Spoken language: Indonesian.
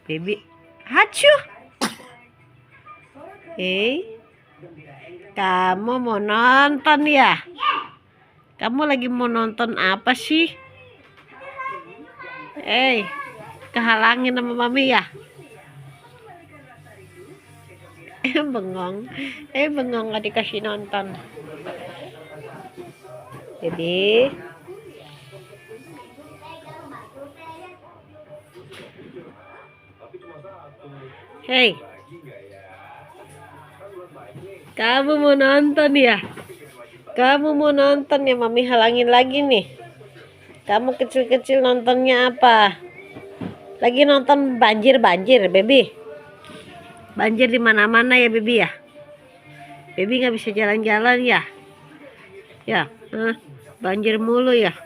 Baby, hacu. Kamu mau nonton ya? Kamu lagi mau nonton apa sih? Kehalangin sama mami ya? Bengong. Bengong gak dikasih nonton. Jadi kamu mau nonton ya? Kamu mau nonton ya? Mami halangin lagi nih. Kamu kecil-kecil nontonnya apa? Lagi nonton banjir, baby. Banjir di mana-mana ya, baby ya? Baby nggak bisa jalan-jalan ya? Ya, banjir mulu ya.